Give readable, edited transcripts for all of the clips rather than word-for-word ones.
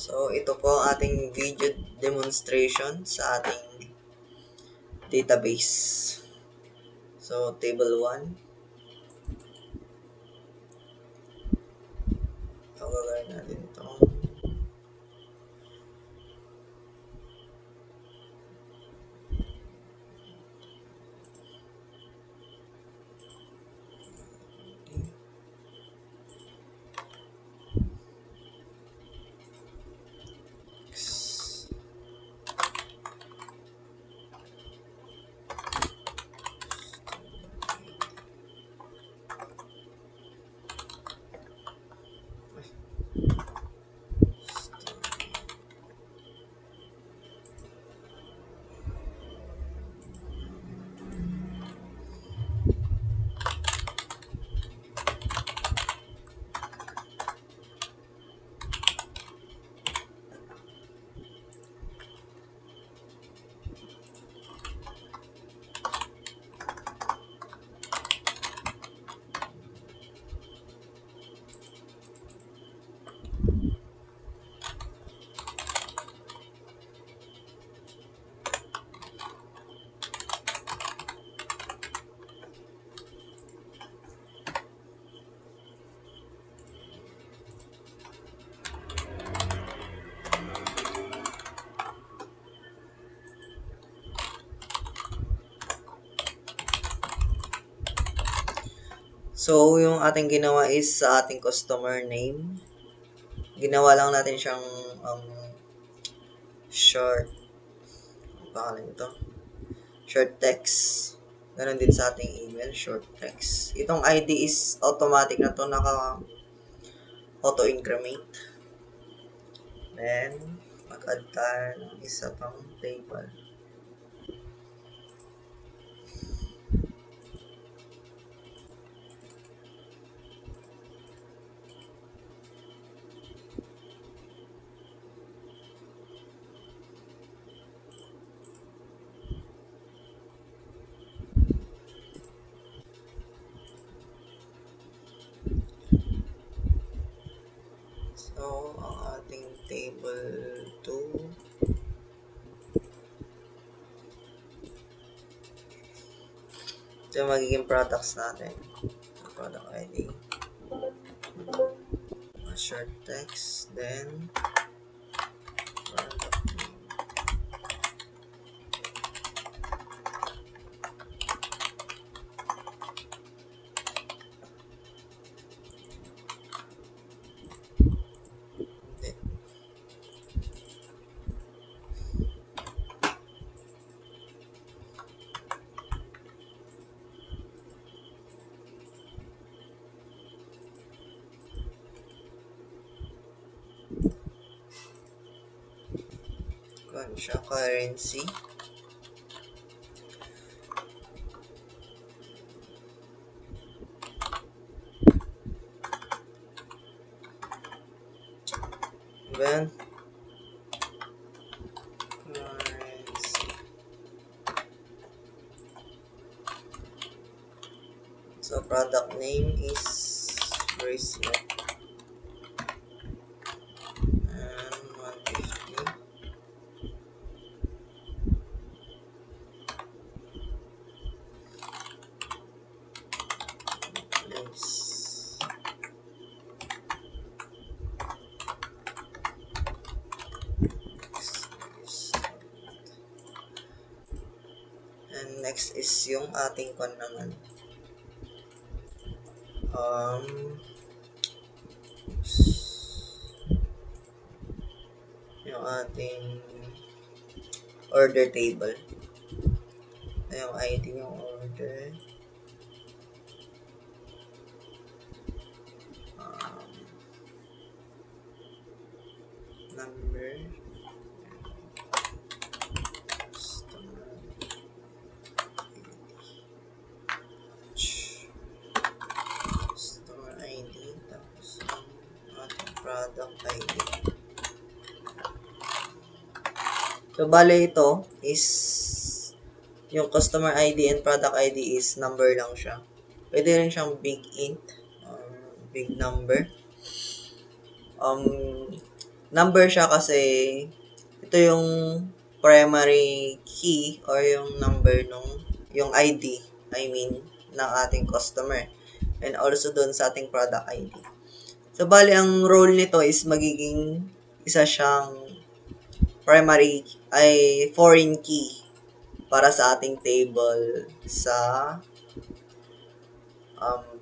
So, ito po ang ating video demonstration sa ating database. So, table 1. So, gagawin natin ito. So, yung ating ginawa is sa ating customer name. Ginawa lang natin siyang short. Ang pangalan ito? Short text. Ganon din sa ating email, short text. Itong ID is automatic na to, naka-auto-increment. Then, mag-add tayo ng isa pang table. So, ang ating table 2, ito yung magiging products natin. Product ID, short text, then product name. Kung siya currency. Then, currency. So, product name is bracelet. And 150. Place. And next is yung ating kon naman. Yung ating order table. Yung ID yung order. Number. Customer ID. Tapos yung ating product ID. So, bale ito is yung customer ID and product ID is number lang siya. Pwede rin siyang big int or big number. Number siya kasi ito yung primary key or yung number nung yung ID, I mean, ng ating customer. And also doon sa ating product ID. So, bali, ang role nito is magiging isa siyang primary ay foreign key para sa ating table sa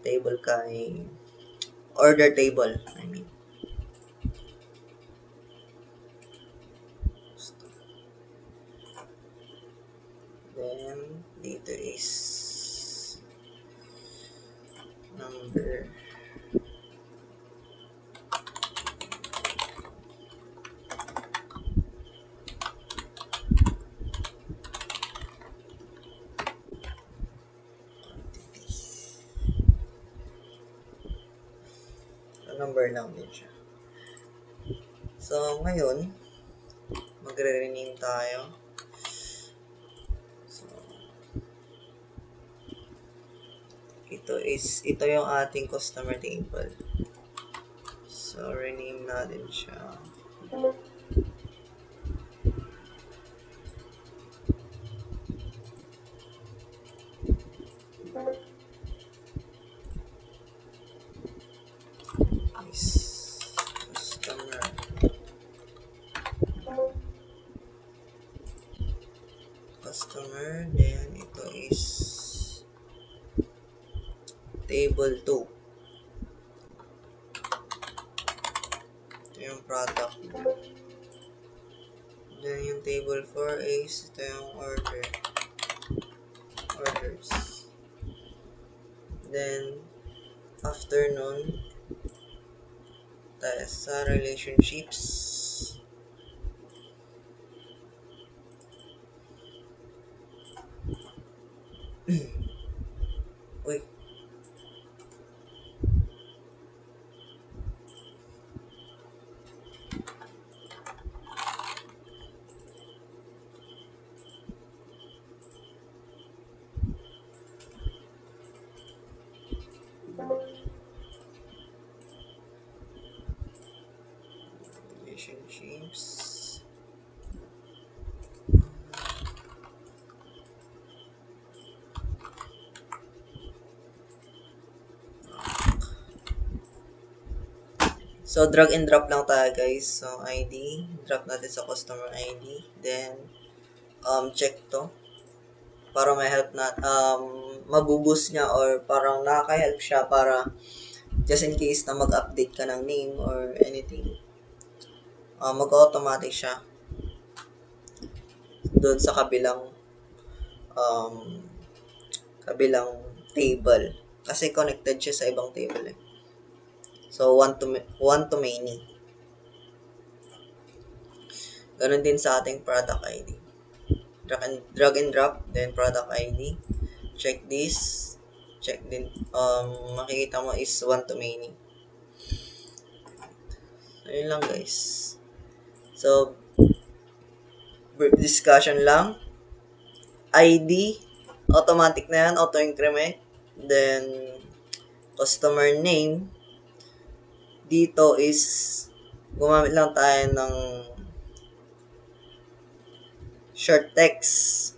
table kay order table, I mean. Then, dito is number. Number lang din siya. So, ngayon, magre-rename tayo. So, ito yung ating customer table. So, rename natin siya. Customer, then ito is table 2. Ito yung product. Then yung table 4 is ito yung orders. Then after nun, tayo sa relationships. Uy. Relationships. So, drag and drop lang tayo, guys. So, ID. Drop natin sa customer ID. Then, check to. Para may help na, mabuboost niya or parang nakaka-help siya para just in case na mag-update ka ng name or anything. Mag-automatic siya doon sa kabilang table. Kasi connected siya sa ibang table eh. So, one to many. Ganun din sa ating product ID. Drag and drop, then product ID. Check this. Check din. Makikita mo is one to many. Ayun lang, guys. So, brief discussion lang. ID, automatic na yan, auto-increment. Then, customer name, dito is, gumamit lang tayo ng short text,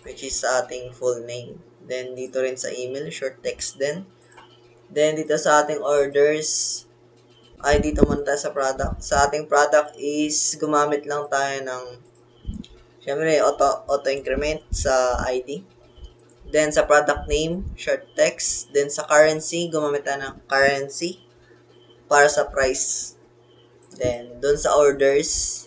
which is sa ating full name. Then, dito rin sa email, short text din. Then, dito sa ating orders, dito muna tayo sa product. Sa ating product is, gumamit lang tayo ng, syempre, auto-increment sa ID. Then, sa product name, short text. Then, sa currency, gumamit tayo ng currency para sa price. Then, dun sa orders,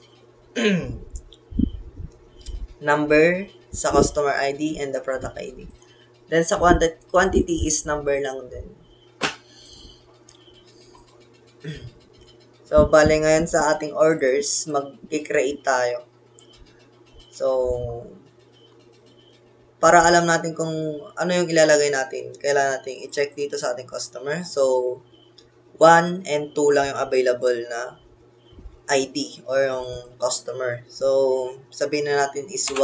number sa customer ID and the product ID. Then, sa quantity is number lang din. So, bale ngayon sa ating orders, mag-create tayo. So, para alam natin kung ano yung ilalagay natin, kailangan natin i-check dito sa ating customer. So, 1 and 2 lang yung available na ID or yung customer. So, sabihin na natin is 1,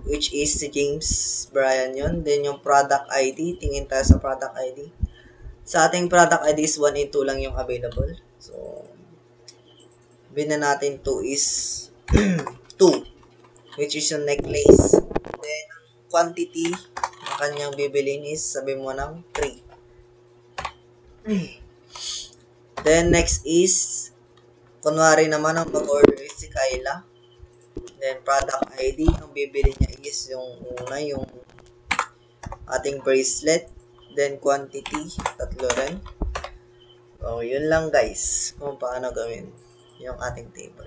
which is si James Brian yun. Then, yung product ID, tingin tayo sa product ID. Sa ating product ID is 1 and 2 lang yung available. So, bina natin 2 is 2, which is yung necklace. Then, quantity na kanyang bibilin is, sabi mo ng 3. Then, next is, kunwari naman ang mag-order is si Kyla. Then, product ID, ang bibili niya is yung una, yung ating bracelet. Then, quantity, 3 rin. So, yun lang guys, kung paano gawin yung ating table.